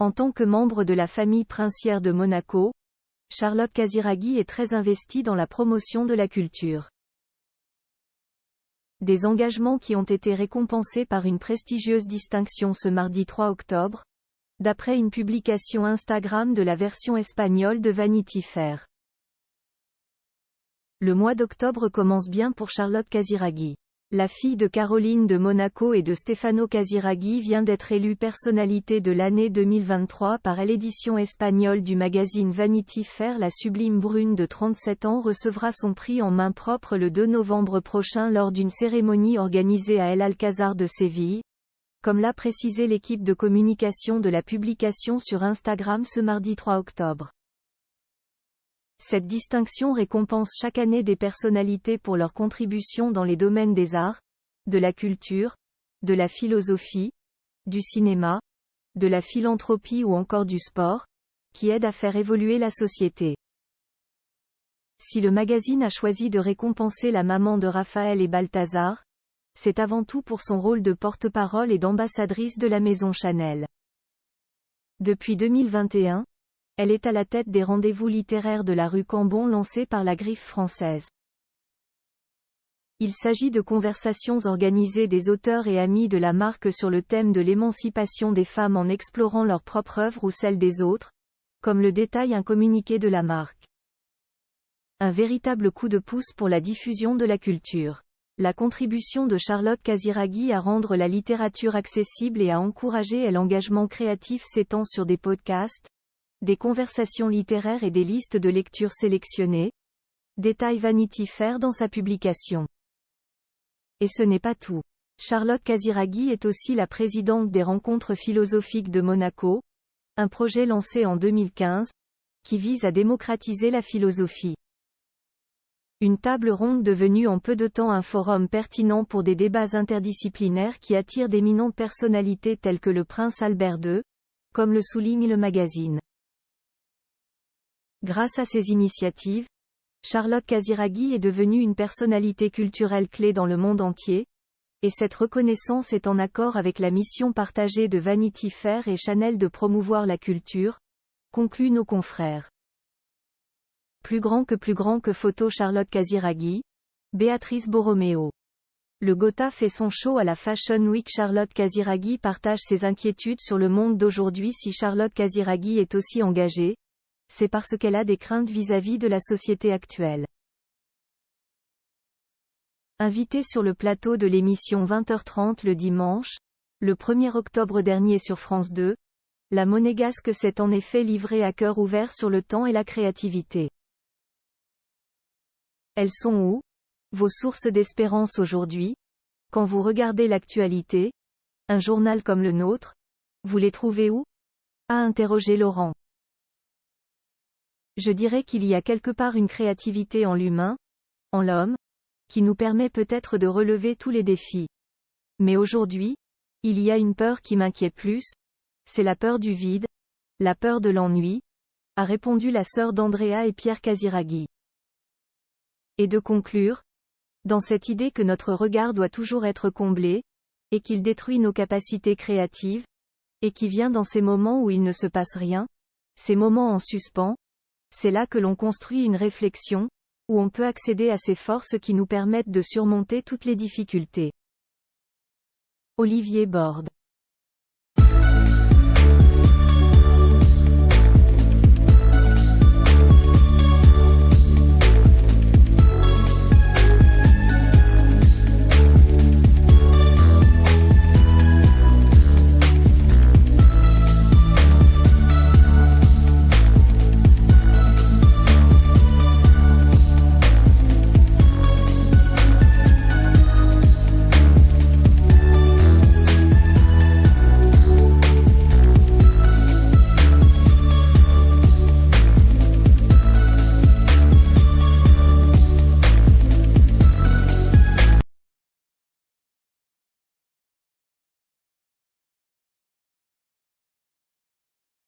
En tant que membre de la famille princière de Monaco, Charlotte Casiraghi est très investie dans la promotion de la culture. Des engagements qui ont été récompensés par une prestigieuse distinction ce mardi 3 octobre, d'après une publication Instagram de la version espagnole de Vanity Fair. Le mois d'octobre commence bien pour Charlotte Casiraghi. La fille de Caroline de Monaco et de Stefano Casiraghi vient d'être élue personnalité de l'année 2023 par l'édition espagnole du magazine Vanity Fair. La sublime brune de 37 ans recevra son prix en main propre le 2 novembre prochain lors d'une cérémonie organisée à El Alcázar de Séville, comme l'a précisé l'équipe de communication de la publication sur Instagram ce mardi 3 octobre. Cette distinction récompense chaque année des personnalités pour leur contribution dans les domaines des arts, de la culture, de la philosophie, du cinéma, de la philanthropie ou encore du sport, qui aident à faire évoluer la société. Si le magazine a choisi de récompenser la maman de Raphaël et Balthazar, c'est avant tout pour son rôle de porte-parole et d'ambassadrice de la maison Chanel. Depuis 2021, elle est à la tête des rendez-vous littéraires de la rue Cambon lancés par la Griffe française. Il s'agit de conversations organisées des auteurs et amis de la marque sur le thème de l'émancipation des femmes en explorant leur propre œuvre ou celle des autres, comme le détaille un communiqué de la marque. Un véritable coup de pouce pour la diffusion de la culture. La contribution de Charlotte Casiraghi à rendre la littérature accessible et à encourager l'engagement créatif s'étend sur des podcasts, des conversations littéraires et des listes de lecture sélectionnées, détaille Vanity Fair dans sa publication. Et ce n'est pas tout. Charlotte Casiraghi est aussi la présidente des Rencontres philosophiques de Monaco, un projet lancé en 2015, qui vise à démocratiser la philosophie. Une table ronde devenue en peu de temps un forum pertinent pour des débats interdisciplinaires qui attirent d'éminentes personnalités telles que le prince Albert II, comme le souligne le magazine. Grâce à ces initiatives, Charlotte Casiraghi est devenue une personnalité culturelle clé dans le monde entier, et cette reconnaissance est en accord avec la mission partagée de Vanity Fair et Chanel de promouvoir la culture, concluent nos confrères. Plus grand que photo Charlotte Casiraghi, Béatrice Borromeo. Le Gotha fait son show à la Fashion Week. Charlotte Casiraghi partage ses inquiétudes sur le monde d'aujourd'hui. Si Charlotte Casiraghi est aussi engagée, c'est parce qu'elle a des craintes vis-à-vis de la société actuelle. Invitée sur le plateau de l'émission 20h30 le dimanche, le 1er octobre dernier sur France 2, la monégasque s'est en effet livrée à cœur ouvert sur le temps et la créativité. Elles sont où, vos sources d'espérance aujourd'hui? Quand vous regardez l'actualité, un journal comme le nôtre, vous les trouvez où? A interrogé Laurent. Je dirais qu'il y a quelque part une créativité en l'humain, en l'homme, qui nous permet peut-être de relever tous les défis. Mais aujourd'hui, il y a une peur qui m'inquiète plus, c'est la peur du vide, la peur de l'ennui, a répondu la sœur d'Andrea et Pierre Casiraghi. Et de conclure, dans cette idée que notre regard doit toujours être comblé, et qu'il détruit nos capacités créatives, et qui vient dans ces moments où il ne se passe rien, ces moments en suspens, c'est là que l'on construit une réflexion, où on peut accéder à ces forces qui nous permettent de surmonter toutes les difficultés. Olivier Borde.